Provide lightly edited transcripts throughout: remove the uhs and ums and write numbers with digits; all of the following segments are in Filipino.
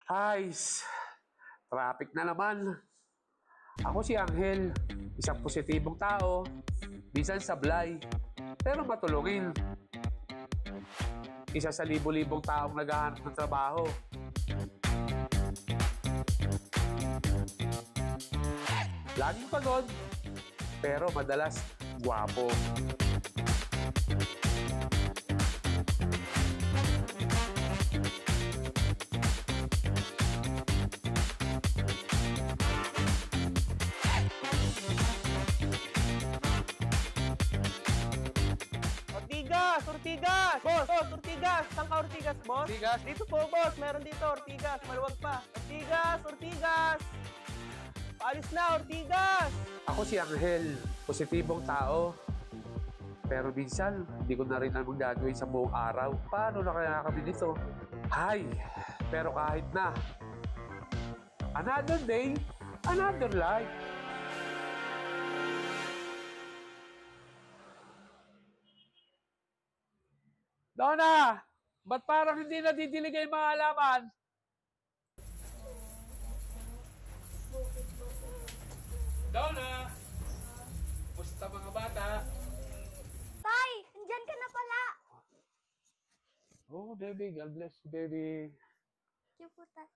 Guys, traffic na naman. Ako si Angel, isang positibong tao, minsan sablay, pero matulungin. Isa sa libo-libong taong naghahanap ng trabaho. Laging pagod, pero madalas gwapo. Ortigas! Ortigas! Boss! Boss! Ortigas! Saan ka Ortigas, boss? Ortigas? Dito po, boss. Meron dito, Ortigas. Maluwag pa. Ortigas! Ortigas! Paalis na, Ortigas! Ako si Angel, positibong tao. Pero minsan, hindi ko na rin alam ang gagawin sa buong araw. Paano na kaya kami nito? Hay, pero kahit na. Another day, another life. Donna! Ba't parang hindi nadidilig ang mga halaman? Donna! Musta mga bata? Tay, andyan ka na pala. Oh, baby. God bless you, baby. Thank you po, tay.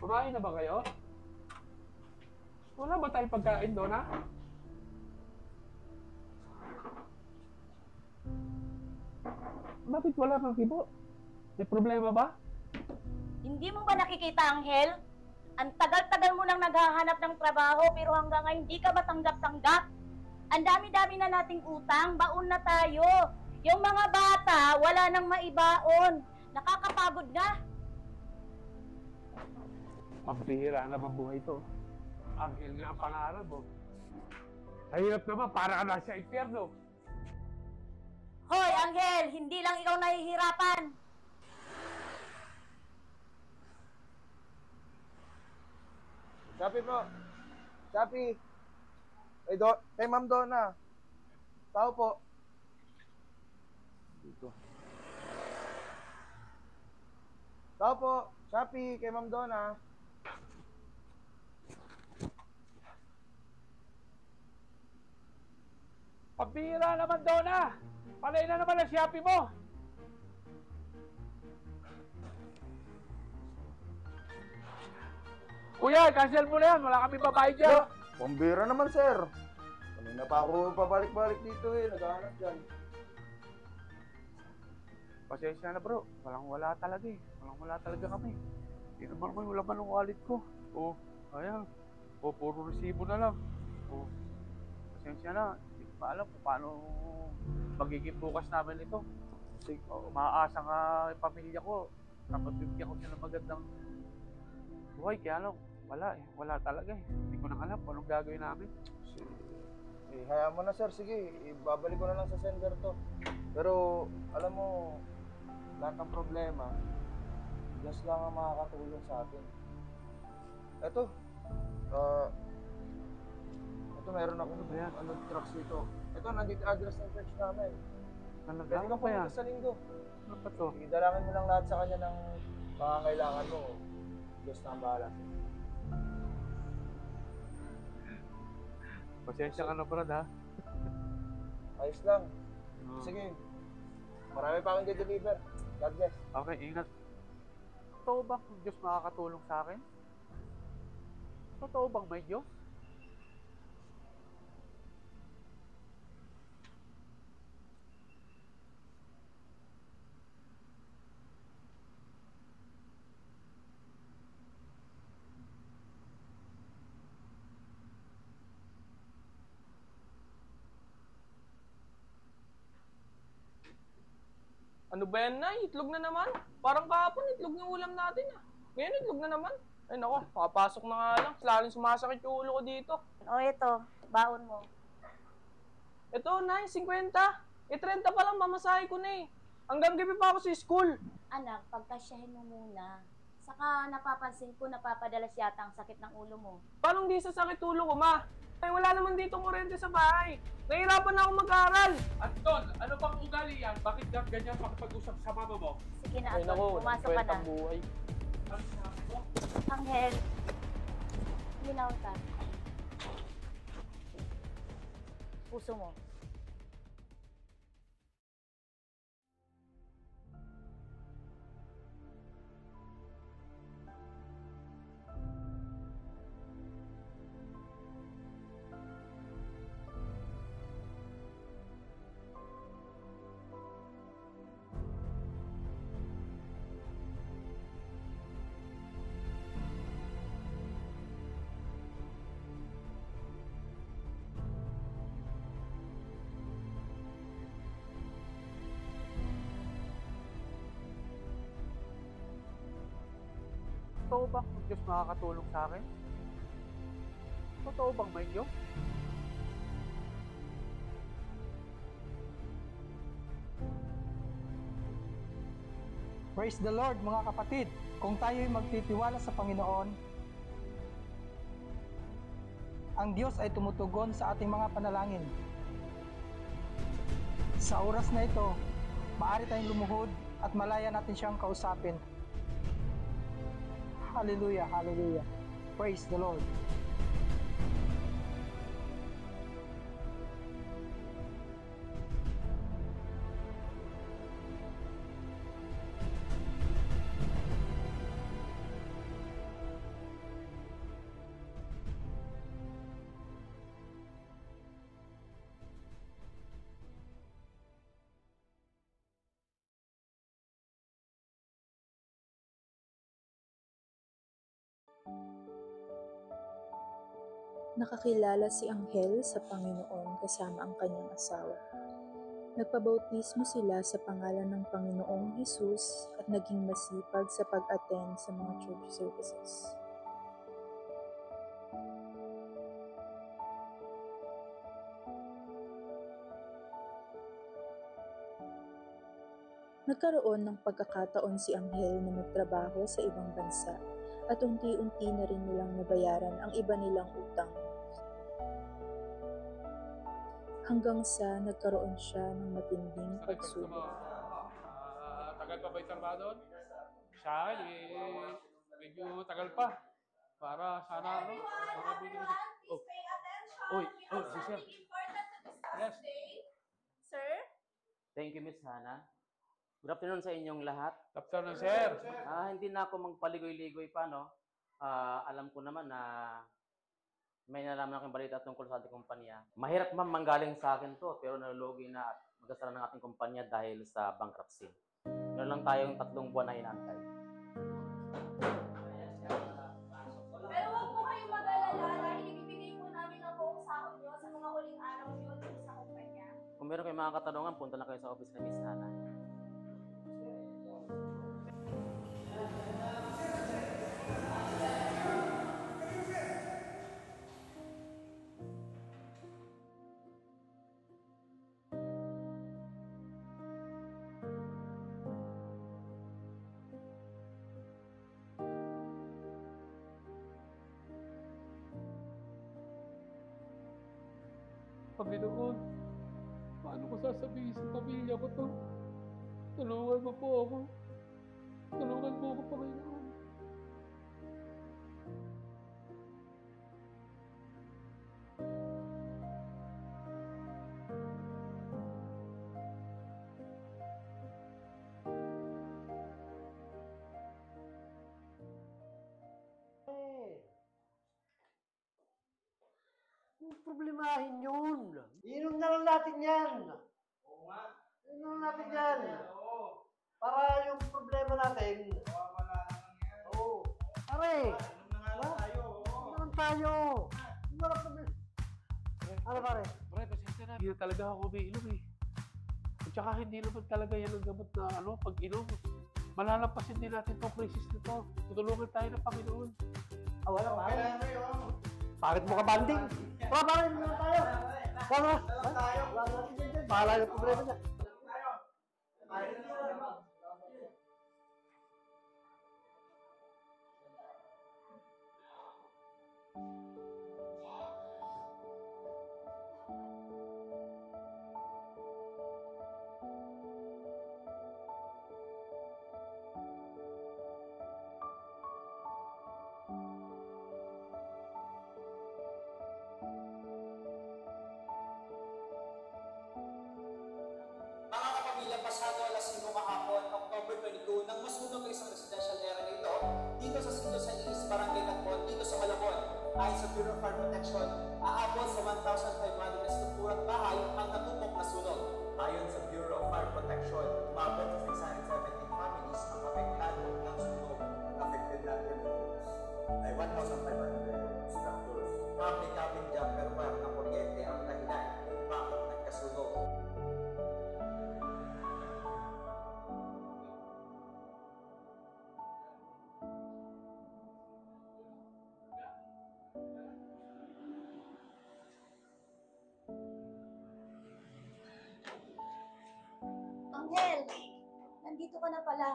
Kumain na ba kayo? Wala ba tayong pagkain, Donna? Bakit wala kang kibo? May problema ba? Hindi mo ba nakikita, Angel? Ang tagal-tagal mo nang naghahanap ng trabaho pero hanggang ngayon hindi ka ba tanggap-tanggap? Ang dami-dami na nating utang, baon na tayo. Yung mga bata, wala nang maibaon. Nakakapagod na. Pampihira na mabuhay ito. Ang nga ang pangarap mo. Mahirap naman, para ka nasa impyerno. Hoy, Angel, hindi lang ikaw nahihirapan. Shopee po. Shopee. Kay Ma'am Donna. Tao po. Dito. Tao po. Shopee. Kay Ma'am Donna. Pampihira naman, Donna! Panay na naman ang Shopee mo! Kuya, cancel mo na yan. Wala kami babayad dyan. Pambira naman, sir. Kanina pa ako pabalik-balik dito eh. Naghahanap dyan. Pasensya na, bro. Walang-wala talaga eh. Walang-wala talaga kami. Hindi naman may laman ng wallet ko. Oh, ayan. Oh, puro resibo na lang. Oh, pasensya na. Hindi ko pa alam kung paano magiging bukas namin ito. Kasi umaasa nga yung pamilya ko. Dapat bibigyan ko sila ng magandang buhay. Kaya lang, wala eh. Wala talaga eh. Hindi ko nang alam kung anong gagawin namin. Hayaan mo na, sir. Sige, ibabalik ko na lang sa sender to. Pero, alam mo, lahat ng problema, Diyos lang ang makakatulong sa atin. Ito, meron ako trucks dito. Ito, nandito address ng church namin. Pwede ka pumunta sa linggo. Ano pa to? Idalangin mo lang lahat sa kanya ng pangangailangan mo. Diyos na ang bahala. Pasensya ka na, brad, ha? Ayos lang. Sige. Marami pa akong deliver. God bless. Okay, ingat. Totoo bang Diyos makakatulong sa akin? Totoo bang may Diyos? Ano ba yan, Nay? Itlog na naman. Parang kahapon, itlog yung ulam natin ah. Ngayon, itlog na naman. Ay nako, papasok na nga lang. Lalong sumasakit yung ulo ko dito. O ito, baon mo. Ito, Nay, 50. 30 pa lang mamasahe ko na eh. Hanggang gabi pa ako sa school. Anak, pagkasyahin mo muna. Saka napapansin ko napapadalas yata ang sakit ng ulo mo. Paano hindi sasakit ulo ko, ma? Ay, wala naman dito kuryente sa bahay. Nahihirapan na ako mag-aaral. Anton, ano bang ugali yan? Bakit ka ganyan makipag-usap sa mama mo? Sige na, Ay, Anton. naku, Pumasok ka na. kwentang buhay. Ano sinabi mo? Anghel, ginaw ka. Puso mo. Totoo bang ang Diyos makakatulong sa akin? Totoo bang may Diyos? Praise the Lord mga kapatid! Kung tayo'y magtitiwala sa Panginoon, ang Diyos ay tumutugon sa ating mga panalangin. Sa oras na ito, maaari tayong lumuhod at malaya natin siyang kausapin. Hallelujah, hallelujah. Praise the Lord. Nakakilala si Anghel sa Panginoon kasama ang kanyang asawa. Nagpabautismo sila sa pangalan ng Panginoong Hesus at naging masipag sa pag-attend sa mga church services. Nagkaroon ng pagkakataon si Anghel na magtrabaho sa ibang bansa at unti-unti na rin nilang nabayaran ang iba nilang utang. Hanggang sa nagkaroon siya ng matinding pagsubok. Tagal pa ba yung trabaho doon? Siya, medyo tagal pa. Para sana, para binigyan. Oh. Oy, si Sir. Yes. Sir? Thank you, Miss Hannah. Good afternoon sa inyong lahat. Afternoon, Sir. Hindi na ako magpaligoy-ligoy pa, no? Alam ko naman na may nalaman akong balita tungkol sa ating kumpanya. Mahirap man manggaling sa akin to, pero nalulugi na at mag-asara ng ating kumpanya dahil sa bankruptcy. Meron lang tayong 3 buwan na inantay. Pero huwag po kayong mag-alala dahil ibibigay po namin ang buong sahod nyo sa mga huling araw nyo dito sa kumpanya. Kung meron kayong mga katanungan, punta na kayo sa office ni Miss Hannah. Panginoon, paano ko sasabihin sa pamilya ko to? Tulungan mo po ako. Tulungan mo ako, Panginoon. Problemahin yun. Inom na lang natin yan. Oo nga. Inom natin yan. Para yung problema natin. Wala naman yan. Oo. Pare. Inom na nga lang tayo. Inom naman tayo. Wala problema. Ano pare? Pare, pasensya na. Hindi na talaga ako umiinom eh. At saka hindi naman talaga yan ang gamot na pag inom. Malalampasin din natin itong crisis na ito. Tutulungan tayo ng Panginoon. Wala pare. Bakit mo ka banding? Wala pare, inom na tayo. Wala. Wala natin dyan. Bahala yung problema niya. sa Silo sa East Barangay Katpon dito sa Malabon. Ayon sa Bureau of Fire Protection, aabot sa 1,500 na estrukturang bahay ang natupok na sunog. Ayon sa Bureau of Fire Protection, umabot sa 617 families ang apektahan ng sunog. Affected natin ay 1,500 structures. Public jumper wire na kuryente ang dahilan kung bakit nagkasunog. Angel, nandito ka na pala.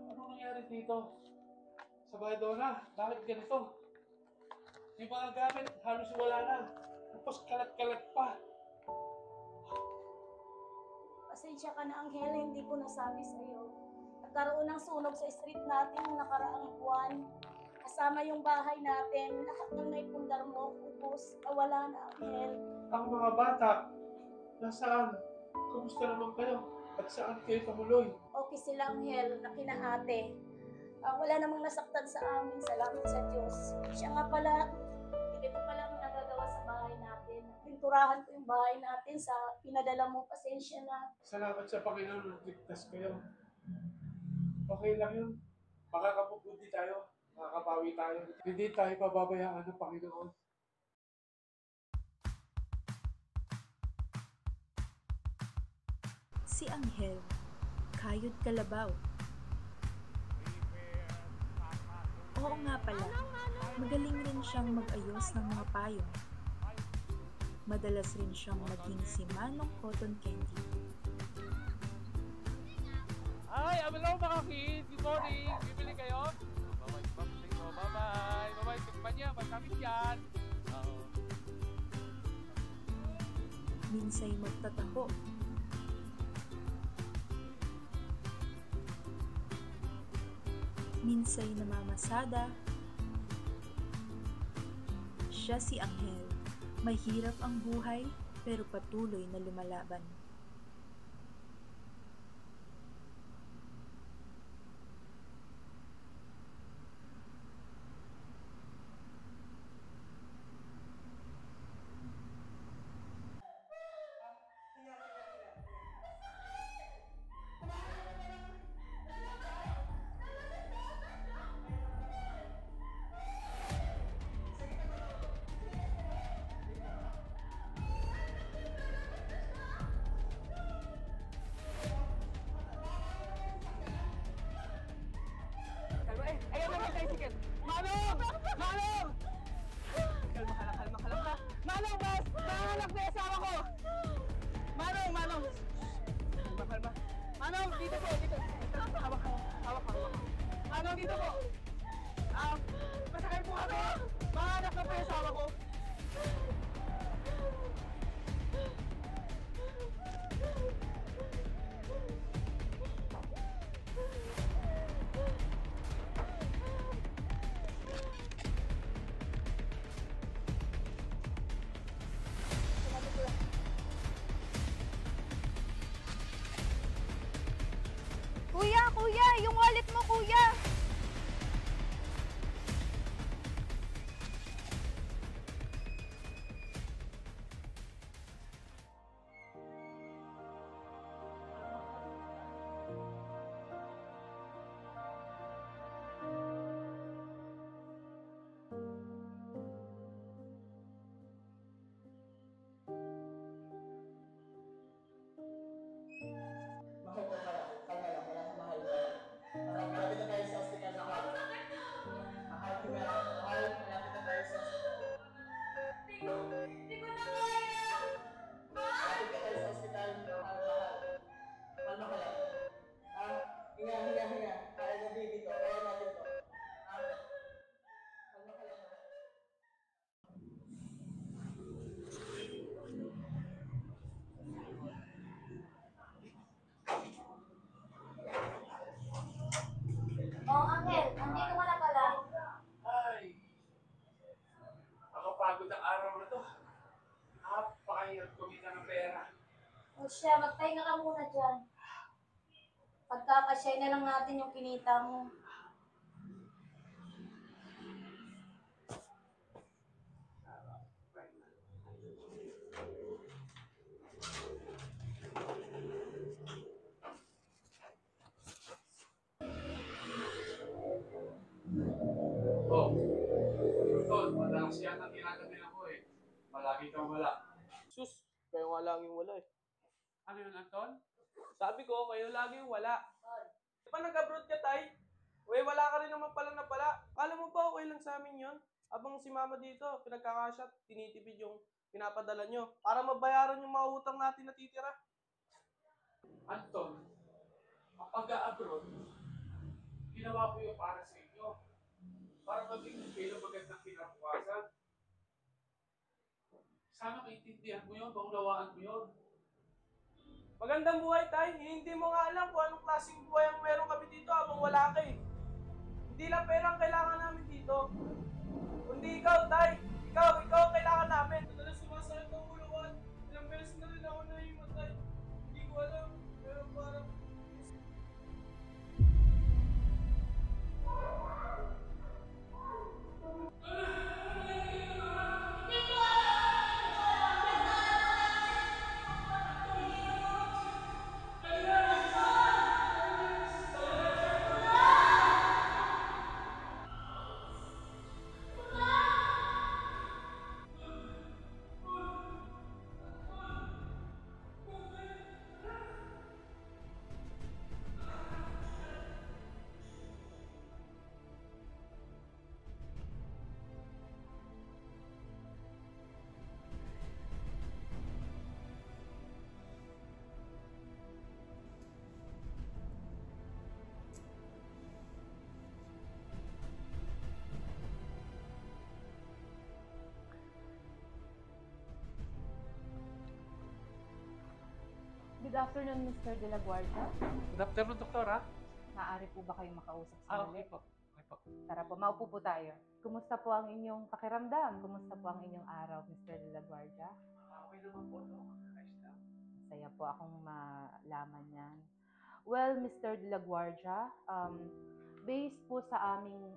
Ano nangyari dito? Sa Badona, bakit ganito? Yung mga gamit, halos wala na. Tapos kalat-kalat pa. Pasensya ka na, Angel, hindi ko nasabi sa'yo. Nagkaroon ng sunog sa street natin noong nakaraang buwan. Kasama yung bahay natin, lahat ng naipundar mo, ubos, wala na, Angel. Ang mga bata, nasaan? Kumusta naman kayo? At saan kayo tumuloy? Okay sila, Angel, na kinaate. Wala namang nasaktan sa amin, salamat sa Diyos. Siya nga pala, ganito pala ang nagagawa sa bahay natin. Pinturahan ko yung bahay natin sa pinadala mo, pasensya na. Salamat sa Panginoon na ligtas kayo. Okay lang yun. Makakapubuti tayo. Makakabawi tayo. Hindi tayo pababayaan ng Panginoon. Si Anghel, Kayod Kalabaw. Oo nga pala, magaling rin siyang mag-ayos ng mga payong. Madalas rin siyang maging si Manong Cotton Candy. Hi, hello mga kids. Good morning. Bibili kayo? Bye-bye, bye-bye. Bye-bye, tikman niya. Masamit yan. Minsay magtataho. Minsay namamasada. Siya si Anghel. Mahirap ang buhay, pero patuloy na lumalaban. Ayan na yung tricycle! Manong! Manong! Kalma ka lang. Manong, mas! Mahanap na yung asawa ko! Manong! Kalma. Manong, dito po, dito. Hawak. Manong, dito po. Masakay po kami. Mahanap na po yung asawa ko. Kuya! Yung wallet mo, kuya! Malapit na tayo sa hospital na mahal. Malapit na tayo sa hospital. Hindi ko na kaya! Malapit na tayo sa hospital na mahal. Kalma ka lang. Hinga. Kaya na baby to. Kaya natin to. Kalma ka lang. Oh, Angel, nandito ka na pala. Ay! Nakapagod ang araw na to. Napakahirap kumita ng pera. O siya, magpahinga ka muna dyan. Pagkakasya na lang natin yung kinita mo. Oh, tol, madalas yan ang ginagawa ako eh. Palagi kang wala. Sus, kayo nga lang yung wala eh. Ano yun, Anton? Sabi ko, kayo lagi yung wala. Pa nag-abroad ka, tay? Uy, wala ka rin naman pala na pala. Kala mo ba okay lang sa amin yun? Habang si mama dito, pinagkakasya, tinitipid yung pinapadala nyo para mabayaran yung mga utang natin na titira. Anton, kapag abroad, ginawa ko yung para sa inyo. Para maging kayo magandang kinabukasan. Sana maintindihan mo yun, maunawaan mo yun. Magandang buhay, tay. Hindi mo nga alam kung anong klaseng buhay ang meron kami dito habang wala ka eh. Hindi lang pera ang kailangan namin dito. Kundi ikaw, tay. Ikaw ang kailangan namin. Madalas sumasayang ng ulawan. Ilang beses na rin ako nahimatay. Hindi ko alam. Pero parang... Good afternoon, Mr. De La Guardia. Good afternoon, Doktor, ha? Maaari po ba kayong makausap Ah, sa okay po. Okay po. Tara po, maupo po tayo. Kumusta po ang inyong pakiramdam? Kumusta po ang inyong araw, Mr. De La Guardia? Okay naman po, Dok. Ayos lang. Masaya po akong malaman yan. Well, Mr. De La Guardia, based po sa aming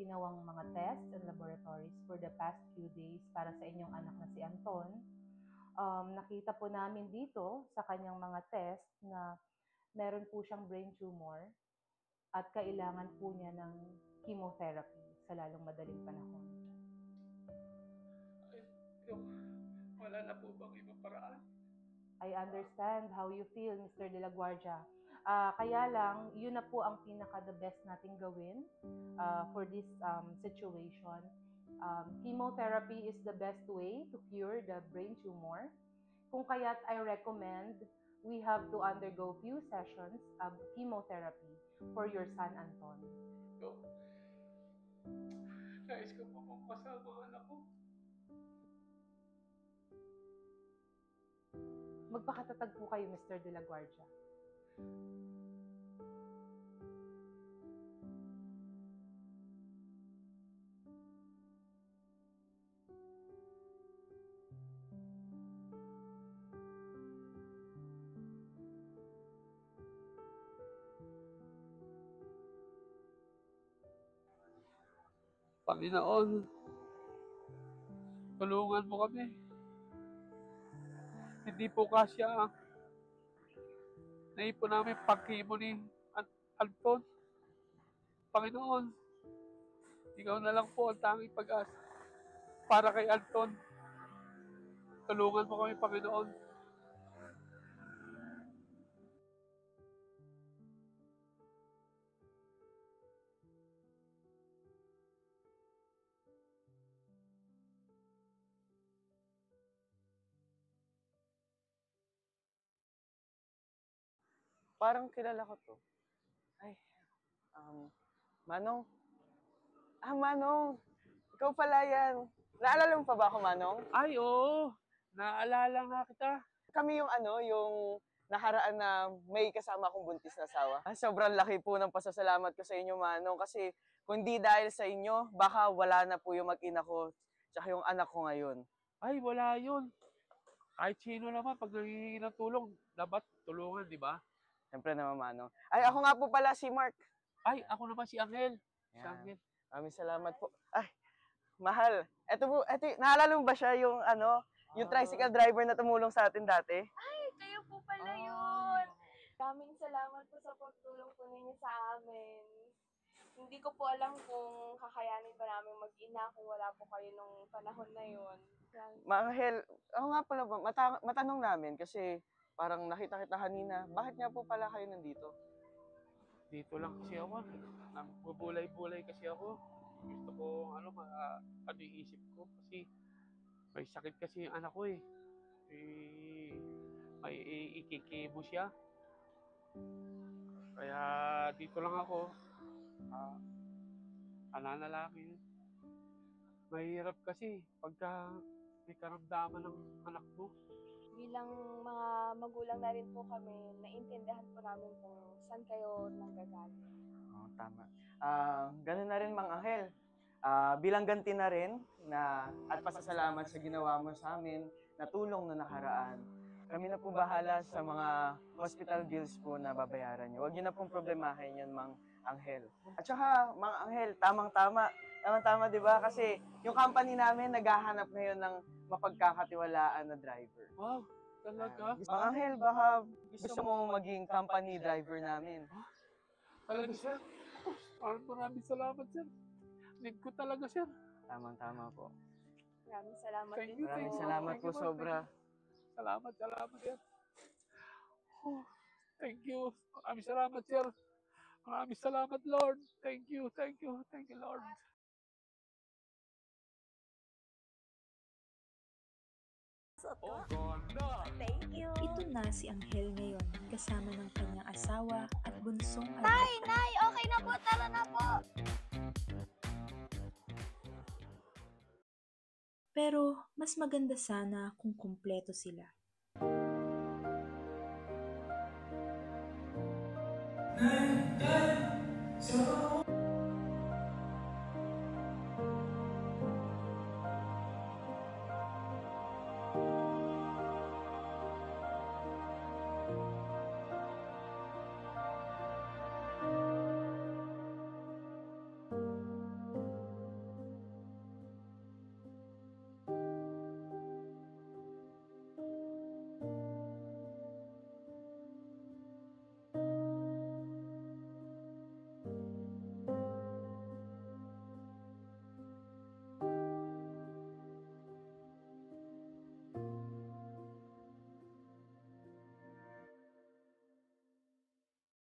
ginawang mga tests and laboratories for the past few days para sa inyong anak na si Anton, nakita po namin dito sa kanyang mga test na meron po siyang brain tumor at kailangan po niya ng chemotherapy sa lalong madaling panahon. Ay, Dok, wala na po bang ibang paraan? I understand how you feel, Mr. De La Guardia. Kaya lang, yun na po ang pinaka-the best nating gawin for this situation. Chemotherapy is the best way to cure the brain tumor. Kung kaya't I recommend we have to undergo few sessions of chemotherapy for your son Anton. Dok, nais ko po kung kasama ang anak ko. Magpakatatag po kayo, Mr. De La Guardia. Panginoon, tulungan mo kami. Hindi po kasya ang naipon namin pag-chemo ni Anton. Panginoon, ikaw na lang po ang tanging pag-asa para kay Anton. Tulungan mo kami, Panginoon. Parang kilala ko to. Ay, Manong. Manong. Ikaw pala yan. Naalala mo pa ba ako, Manong? Ay, oo. Naalala nga kita. Kami yung yung nakaraan na may kasama akong buntis na asawa. Sobrang laki po ng pasasalamat ko sa inyo, Manong. Kasi kung di dahil sa inyo, baka wala na po yung mag-ina ko tsaka yung anak ko ngayon. Ay, wala yun. Kahit sino naman, pag nangihingi ng tulong, dapat tulungan, di ba? Siyempre naman, Manong. Ay, ako nga po pala si Mark. Ay, ako naman si Angel. Si Yan. Angel. Maraming salamat po. Ay, mahal. Naalala mo ba siya yung yung tricycle driver na tumulong sa atin dati? Ay, kayo po pala yun. Maraming salamat po sa pagtulong po ninyo sa amin. Hindi ko po alam kung kakayanin pa namin mag-ina kung wala po kayo nung panahon na yun. Manghel, ako nga pala ba, matanong namin kasi parang nakita kita kanina. Bakit nga po pala kayo nandito? Dito lang kasi ako. Bubulay-bulay kasi ako. Gusto ko, ano yung isip ko. Kasi may sakit kasi yung anak ko eh. May ikikimo siya. Kaya dito lang ako. Nananalaki. Mahirap kasi pagka may karamdaman ng anak mo. Bilang mga magulang na rin po kami, naintindihan po namin kung saan kayo nanggagaling. Oo, tama. Ganun na rin, Mang Angel. Bilang ganti na rin at pasasalamat sa ginawa mo sa amin na tulong na nakaraan. Kami na po bahala sa mga hospital bills po na babayaran niyo. Huwag niyo na pong problemahin yan, Mang Angel. At saka, Mang Angel, tamang-tama. Tamang-tama, di ba? Kasi yung company namin naghahanap ngayon ng mapagkakatiwalaan na driver. Wow, talaga? Mang Angel, baka gusto mo maging company driver namin. Talaga, sir? Maraming salamat, sir. Need ko talaga, sir. Tamang-tama po. Maraming salamat Thank din. you, Maraming thank you. salamat Thank po you, Lord. sobra. Salamat, sir. Oh, thank you. Maraming salamat, sir. Maraming salamat, Lord. Thank you, Lord. Oh, ganda. Thank you. Ito na si Angel ngayon kasama ng kanyang asawa at bunsong anak. Nay, Nay, okay na po, tara na po. Pero mas maganda sana kung kumpleto sila. Nay!